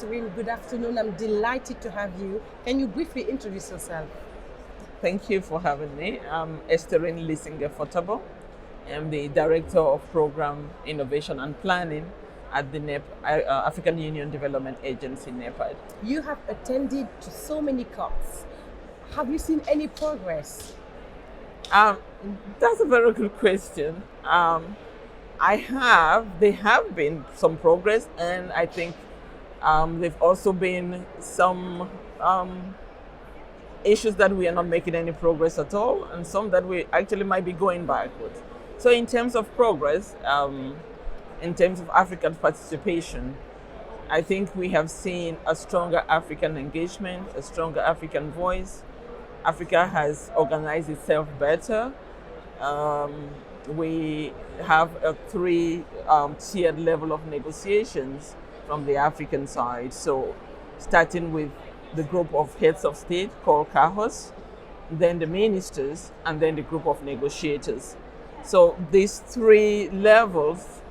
Esthèrine, good afternoon. I'm delighted to have you. Can you briefly introduce yourself? Thank you for having me. I'm Esthèrine Fotabong. I'm the Director of Program Innovation and Planning at the African Union Development Agency, NEPAD. You have attended to so many COPs. Have you seen any progress? That's a very good question. There have been some progress, and I think there've also been some issues that we are not making any progress at all, and some that we actually might be going backwards. So in terms of progress, in terms of African participation, I think we have seen a stronger African engagement, a stronger African voice. Africa has organized itself better. We have a three-tiered level of negotiations from the African side. So starting with the group of heads of state called CAHOS, then the ministers, and then the group of negotiators. So these three levels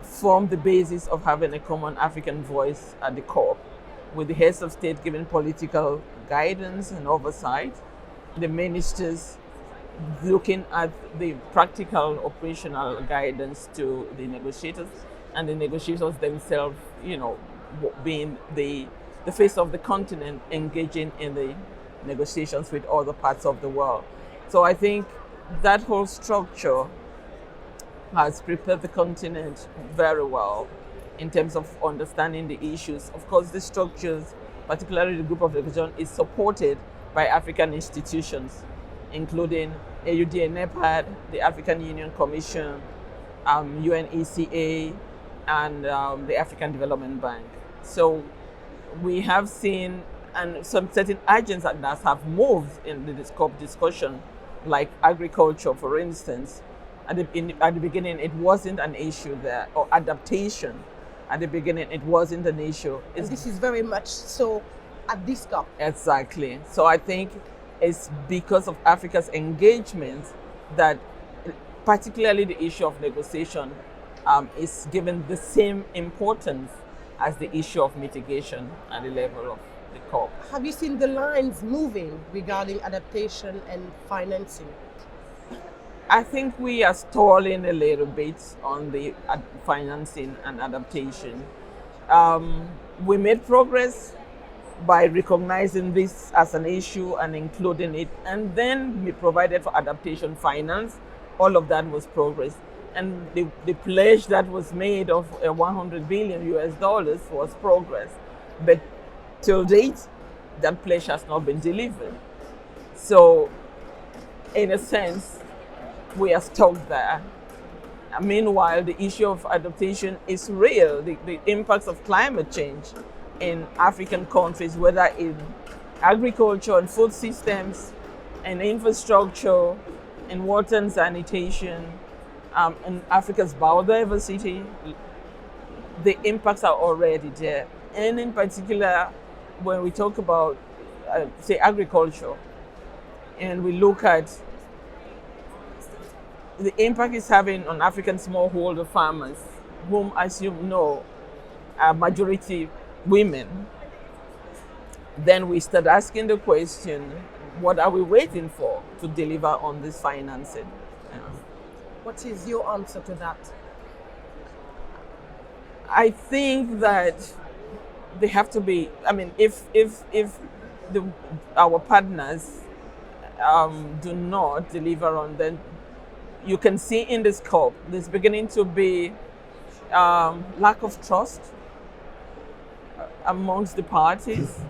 form the basis of having a common African voice at the COP, with the heads of state giving political guidance and oversight, the ministers looking at the practical operational guidance to the negotiators, and the negotiators themselves, being the face of the continent, engaging in the negotiations with other parts of the world. So I think that whole structure has prepared the continent very well in terms of understanding the issues. Of course, the structures, particularly the group of negotiation, is supported by African institutions, including AUD and NEPAD, the African Union Commission, UNECA, and the African Development Bank. So we have seen some certain agents that have moved in the COP discussion, like agriculture, for instance. At the beginning, it wasn't an issue there, or adaptation. At the beginning, it wasn't an issue. And this is very much so at this COP. Exactly. So I think it's because of Africa's engagement that particularly the issue of negotiation is given the same importance as the issue of mitigation at the level of the COP. Have you seen the lines moving regarding adaptation and financing? I think we are stalling a little bit on the financing and adaptation. We made progress by recognizing this as an issue and including it, and then we provided for adaptation finance. All of that was progress. And the pledge that was made of $100 billion was progress. But till date, that pledge has not been delivered. So, in a sense, we are stuck there. Meanwhile, the issue of adaptation is real. The impacts of climate change in African countries, whether in agriculture and food systems, and infrastructure, in water and sanitation, in Africa's biodiversity, the impacts are already there. And in particular, when we talk about, say, agriculture, and we look at the impact it's having on African smallholder farmers, whom, as you know, are majority women, then we start asking the question, what are we waiting for to deliver on this financing? What is your answer to that? I think that they have to be, if our partners do not deliver on them, you can see in this COP, there's beginning to be lack of trust amongst the parties,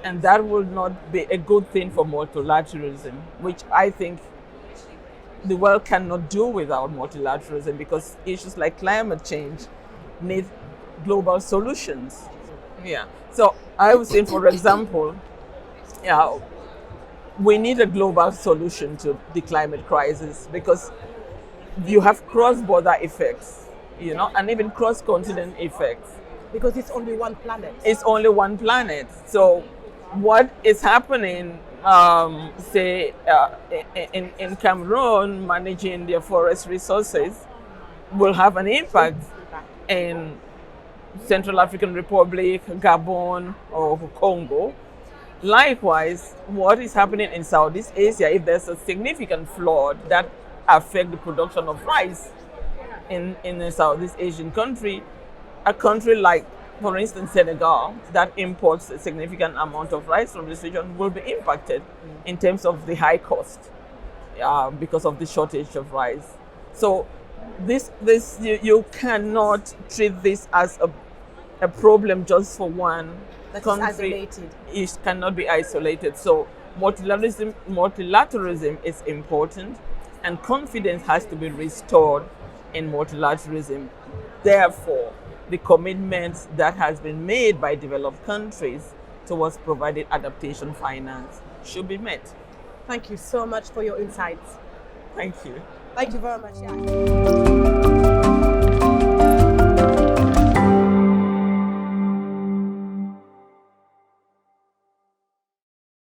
and that will not be a good thing for multilateralism, which I think the world cannot do without multilateralism, because issues like climate change need global solutions. Yeah. So I would say, for example, we need a global solution to the climate crisis, because you have cross-border effects, and even cross-continent effects. Because it's only one planet. It's only one planet. So what is happening, say, in Cameroon, managing their forest resources, will have an impact in Central African Republic, Gabon, or Congo. Likewise, what is happening in Southeast Asia, if there's a significant flood that affects the production of rice in a Southeast Asian country, a country like, for instance, Senegal, that imports a significant amount of rice from this region will be impacted in terms of the high cost because of the shortage of rice. So you cannot treat this as a problem just for one country. Isolated. It cannot be isolated. So multilateralism is important, and confidence has to be restored in multilateralism. Therefore, the commitments that has been made by developed countries towards providing adaptation finance should be met. Thank you so much for your insights. Thank you. Thank you very much. Yeah.